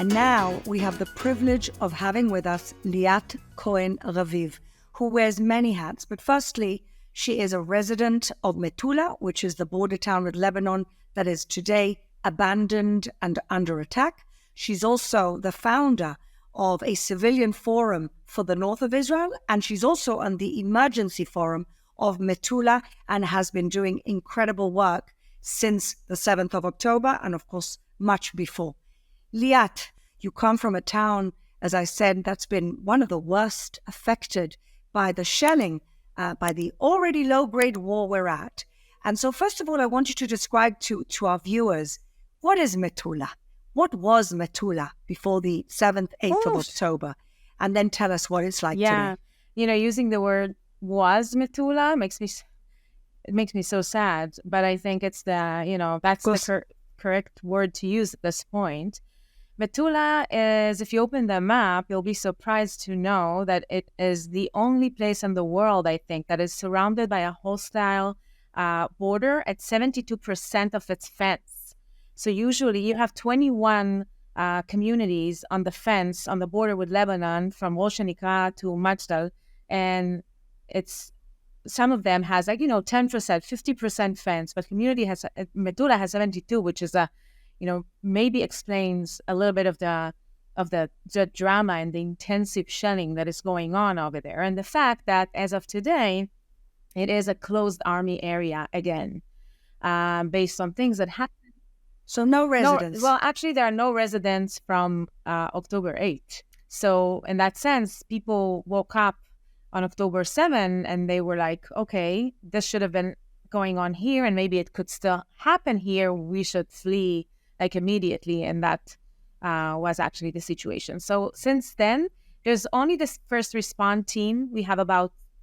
And now we have the privilege of having with us Liat Cohen-Raviv, who wears many hats. But firstly, she is a resident of Metula, which is the border town with Lebanon that is today abandoned and under attack. She's also the founder of a civilian forum for the north of Israel, and she's also on the emergency forum of Metula and has been doing incredible work since the 7th of October and, of course, much before. Liat, you come from a town, as I said, that's been one of the worst affected by the shelling, by the already low-grade war we're at. And so, first of all, I want you to describe to our viewers, what is Metula? What was Metula before the 7th, 8th of October? And then tell us what it's like today. You know, using the word was Metula makes me so sad. But I think it's that's the correct word to use at this point. Metula is, if you open the map, you'll be surprised to know that it is the only place in the world, I think, that is surrounded by a hostile border at 72% of its fence. So usually you have 21 communities on the fence, on the border with Lebanon, from Rosh Hanikra to Majdal, and some of them has 10%, 50% fence, but Metula has 72, which is maybe explains a little bit of the drama and the intensive shelling that is going on over there. And the fact that as of today, it is a closed army area again, based on things that happen. So no residents. Actually, there are no residents from October 8th. So in that sense, people woke up on October 7 and they were like, okay, this should have been going on here and maybe it could still happen here. We should flee immediately. And that was actually the situation. So since then, there's only this first response team. We have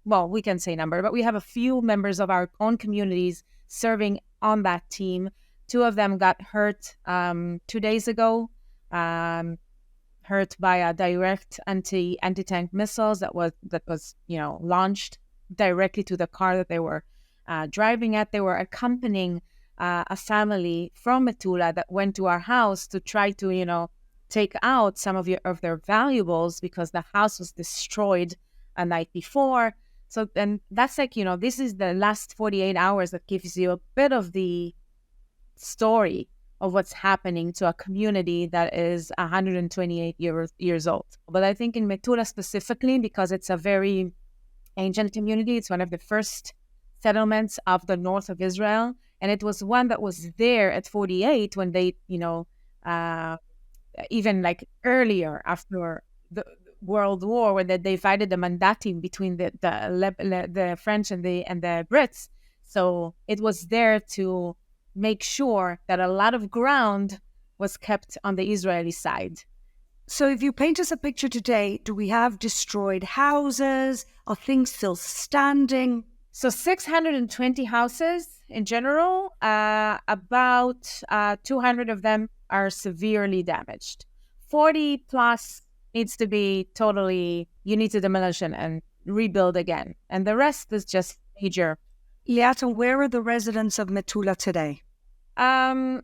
we can say number, but we have a few members of our own communities serving on that team. 2 of them got hurt 2 days ago, hurt by a direct anti-tank missiles that was launched directly to the car that they were driving at. They were accompanying a family from Metula that went to our house to try to take out some of their valuables because the house was destroyed a night before. So then that's this is the last 48 hours that gives you a bit of the story of what's happening to a community that is 128 years old. But I think in Metula specifically, because it's a very ancient community, it's one of the first settlements of the north of Israel, and it was one that was there at 48 when they, even earlier after the World War, when they divided the mandatim between the French and the Brits. So it was there to make sure that a lot of ground was kept on the Israeli side. So if you paint us a picture today, do we have destroyed houses? Are things still standing? So 620 houses in general, about 200 of them are severely damaged. 40 plus needs to be you need to demolish and rebuild again. And the rest is just major. Liat, where are the residents of Metula today?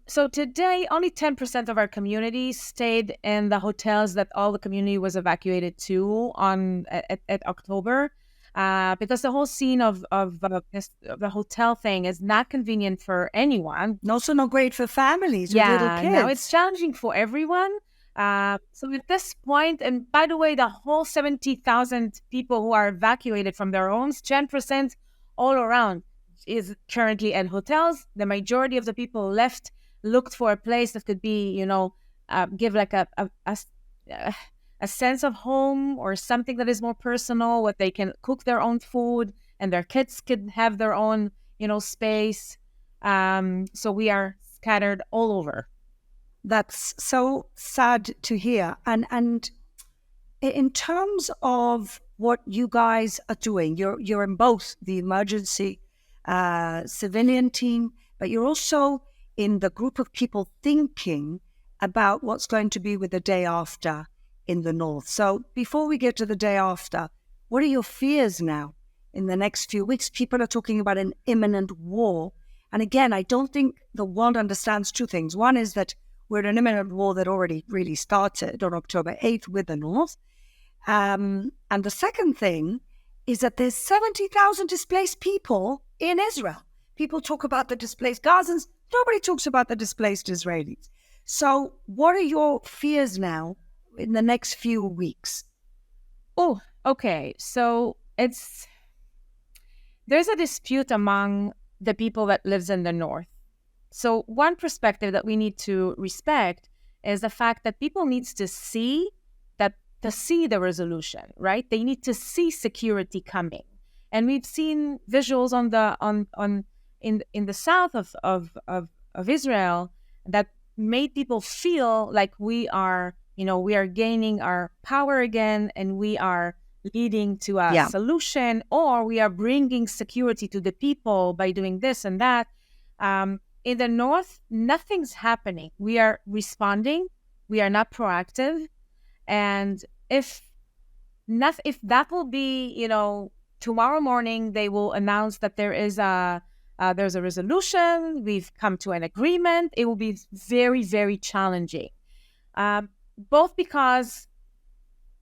So today, only 10% of our community stayed in the hotels that all the community was evacuated to at October, because the whole scene of the hotel thing is not convenient for anyone. Also not great for families with little kids. No, it's challenging for everyone. So at this point, and by the way, the whole 70,000 people who are evacuated from their homes, 10% all around, is currently at hotels. The majority of the people left looked for a place that could be, give a sense of home or something that is more personal, where they can cook their own food and their kids could have their own, space. So we are scattered all over. That's so sad to hear. And in terms of what you guys are doing, you're in both the emergency civilian team, but you're also in the group of people thinking about what's going to be with the day after in the north. So before we get to the day after, what are your fears now in the next few weeks? People are talking about an imminent war. And again, I don't think the world understands two things. One is that we're in an imminent war that already really started on October 8th with the North. And the second thing is that there's 70,000 displaced people in Israel. People talk about the displaced Gazans. Nobody talks about the displaced Israelis. So what are your fears now in the next few weeks? Oh, okay. So there's a dispute among the people that lives in the north. So one perspective that we need to respect is the fact that people needs to see the resolution, right? They need to see security coming. And we've seen visuals in the south of Israel that made people feel like we are gaining our power again, and we are leading to a solution, or we are bringing security to the people by doing this and that. In the north, nothing's happening. We are responding. We are not proactive. And if that will be, tomorrow morning, they will announce that there's a resolution. We've come to an agreement. It will be very, very challenging. Both because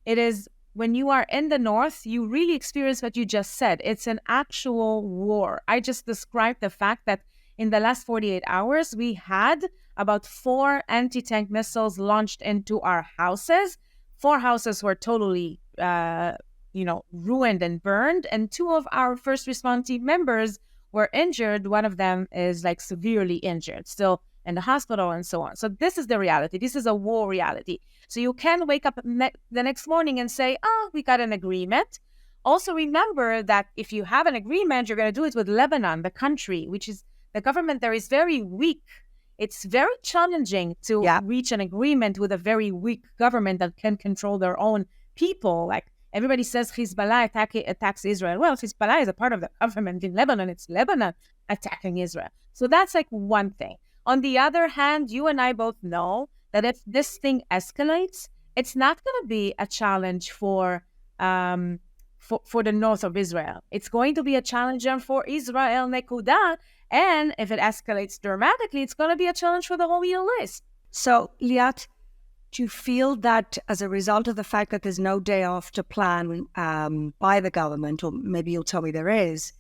it is, when you are in the north, you really experience what you just said. It's an actual war. I just described the fact that in the last 48 hours, we had about 4 anti-tank missiles launched into our houses. 4 houses were totally, ruined and burned. And 2 of our first response team members were injured. One of them is severely injured, still in the hospital and so on. So this is the reality. This is a war reality. So you can wake up the next morning and say, we got an agreement. Also remember that if you have an agreement, you're going to do it with Lebanon, the country, which is the government there is very weak. It's very challenging to reach an agreement with a very weak government that can control their own people. Like everybody says Hezbollah attacks Israel. Well, Hezbollah is a part of the government in Lebanon. It's Lebanon attacking Israel. So that's one thing. On the other hand, you and I both know that if this thing escalates, it's not going to be a challenge for the north of Israel. It's going to be a challenge for Israel, Nekuda. And if it escalates dramatically, it's going to be a challenge for the whole Middle East. So, Liat, do you feel that as a result of the fact that there's no day off to plan by the government, or maybe you'll tell me there is,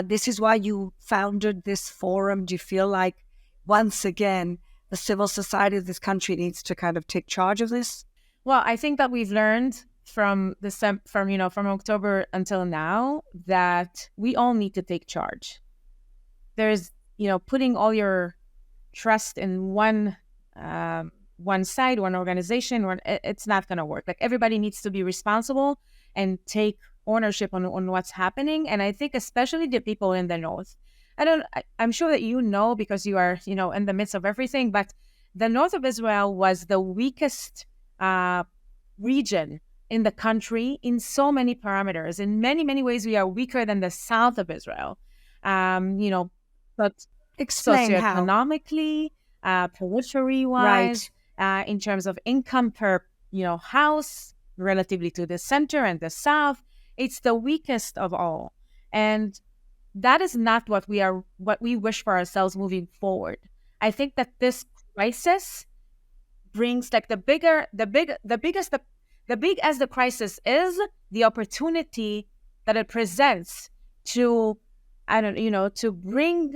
this is why you founded this forum? Do you feel like, once again, the civil society of this country needs to kind of take charge of this? Well, I think that we've learned from October until now that we all need to take charge. There's, putting all your trust in one side, one organization, it's not going to work. Everybody needs to be responsible and take ownership on what's happening. And I think especially the people in the north. I'm sure that because you are, in the midst of everything, but the north of Israel was the weakest region in the country in so many parameters. In many, many ways, we are weaker than the south of Israel. But explain socioeconomically, periphery-wise, in terms of income per, house, relatively to the center and the south, it's the weakest of all. And that is not what we wish for ourselves moving forward. I think that this crisis brings the big as the crisis is, the opportunity that it presents to bring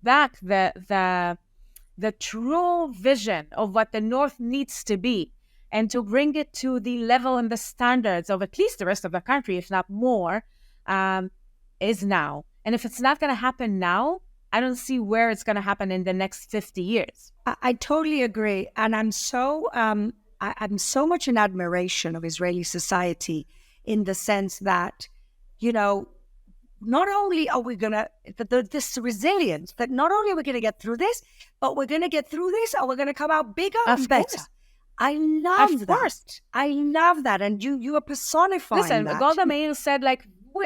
back the true vision of what the North needs to be, and to bring it to the level and the standards of at least the rest of the country, if not more, is now. And if it's not going to happen now, I don't see where it's going to happen in the next 50 years. I totally agree. And I'm so much in admiration of Israeli society, in the sense that, not only are we going to, this resilience, that not only are we going to get through this, but we're going to get through this and we're going to come out bigger and better. I love that. I love that. And you are personifying that. Golda Meir said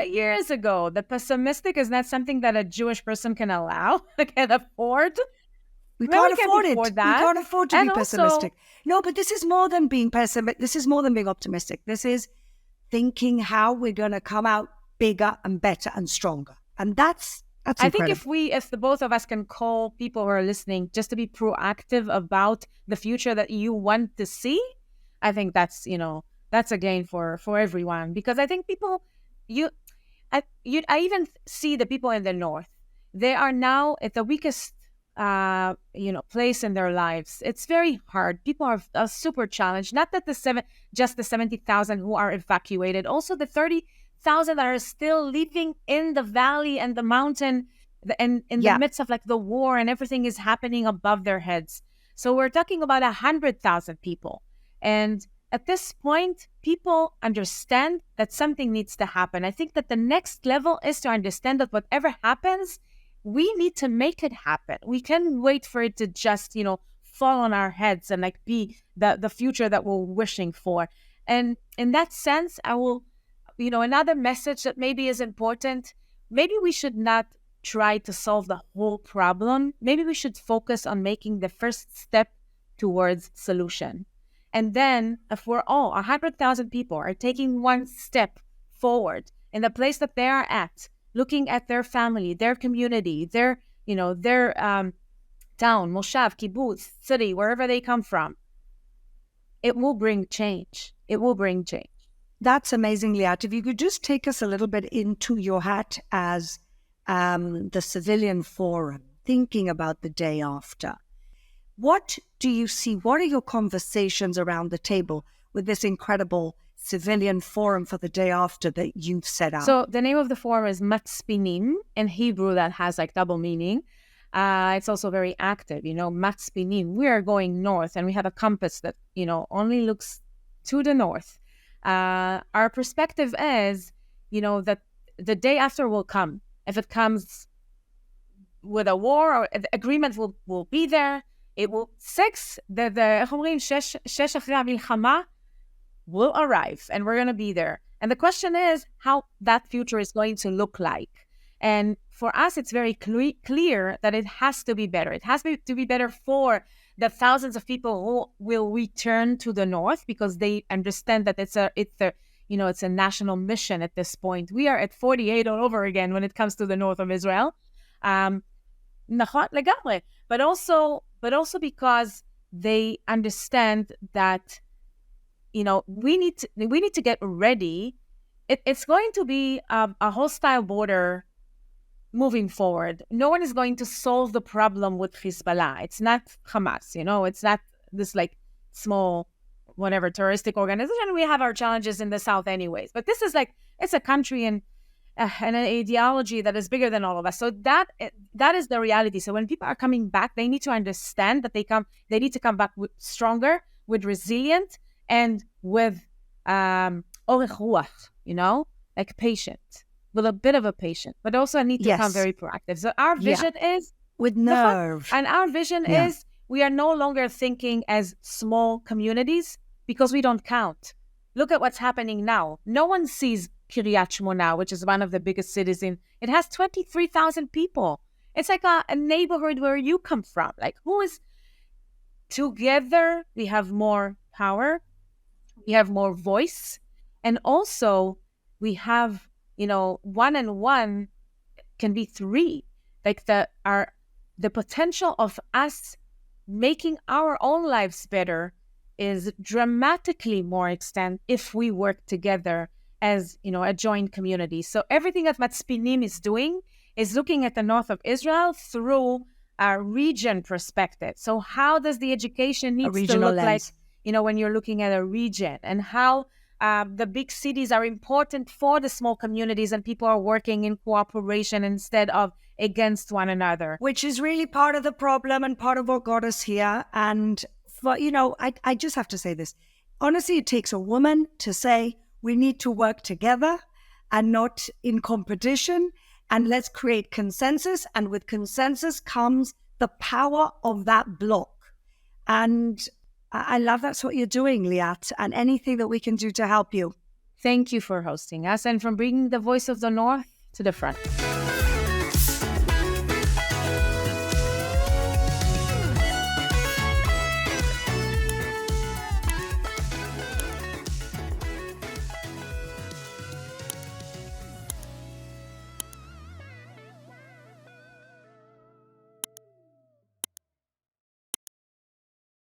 years ago that pessimistic is not something that a Jewish person can afford. We can't afford it. We can't afford to be pessimistic. No, but this is more than being pessimistic. This is more than being optimistic. This is thinking how we're going to come out bigger and better and stronger. And that's That's I think incredible. if the both of us can call people who are listening just to be proactive about the future that you want to see, I think that's a gain for everyone. Because I think people, I even see the people in the north. They are now at the weakest, place in their lives. It's very hard. People are super challenged. Not that just the 70,000 who are evacuated, also the 30,000 that are still living in the valley and the mountain, and in the Yeah. midst of like the war and everything is happening above their heads. So we're talking about 100,000 people, and at this point, people understand that something needs to happen. I think that the next level is to understand that whatever happens, we need to make it happen. We can wait for it to just, fall on our heads and like be the future that we're wishing for. And in that sense, I will, another message that maybe is important, maybe we should not try to solve the whole problem. Maybe we should focus on making the first step towards solution. And then if we're all 100,000 people are taking one step forward in the place that they are at, looking at their family, their community, their town, moshav, kibbutz, city, wherever they come from, it will bring change. It will bring change. That's amazing, Liat. If you could just take us a little bit into your hat as the civilian forum, thinking about the day after. What do you see? What are your conversations around the table with this incredible civilian forum for the day after that you've set out? So the name of the forum is Matspinim. In Hebrew, that has like double meaning. It's also very active, Matspinim. We are going north and we have a compass that, only looks to the north. Our perspective is, that the day after will come. If it comes with a war or the agreement will be there, it will שש אחרי המלחמה will arrive and we're going to be there. And the question is how that future is going to look like. And for us, it's very clear that it has to be better. It has to be better for the thousands of people who will return to the north because they understand that it's a national mission at this point. We are at 48 all over again when it comes to the north of Israel. But also because they understand that we need to get ready. It's going to be a hostile border moving forward. No one is going to solve the problem with Hezbollah. It's not Hamas, it's not this like small whatever terroristic organization. We have our challenges in the south anyways, but this is like it's a country and an ideology that is bigger than all of us. So that is the reality. So when people are coming back, they need to understand that they need to come back with stronger, with resilient, and with orech ruach, like patient, with a bit of a patient, but also need to come very proactive. So our vision is with nerve. And our vision is we are no longer thinking as small communities because we don't count. Look at what's happening now. No one sees Kiryat Shmona, which is one of the biggest cities it has 23,000 people. It's like a neighborhood where you come from. Like who is together? We have more power. We have more voice. And also we have, one and one can be three. Like the potential of us making our own lives better is dramatically more extent if we work together as, a joint community. So everything that Matspinim is doing is looking at the north of Israel through a region perspective. So how does the education need to look lens. Like, when you're looking at a region, and how the big cities are important for the small communities and people are working in cooperation instead of against one another. Which is really part of the problem and part of what got us here. And, I just have to say this. Honestly, it takes a woman to say, we need to work together and not in competition, and let's create consensus. And with consensus comes the power of that block. And I love that's what you're doing, Liat, and anything that we can do to help you. Thank you for hosting us and for bringing the voice of the North to the front.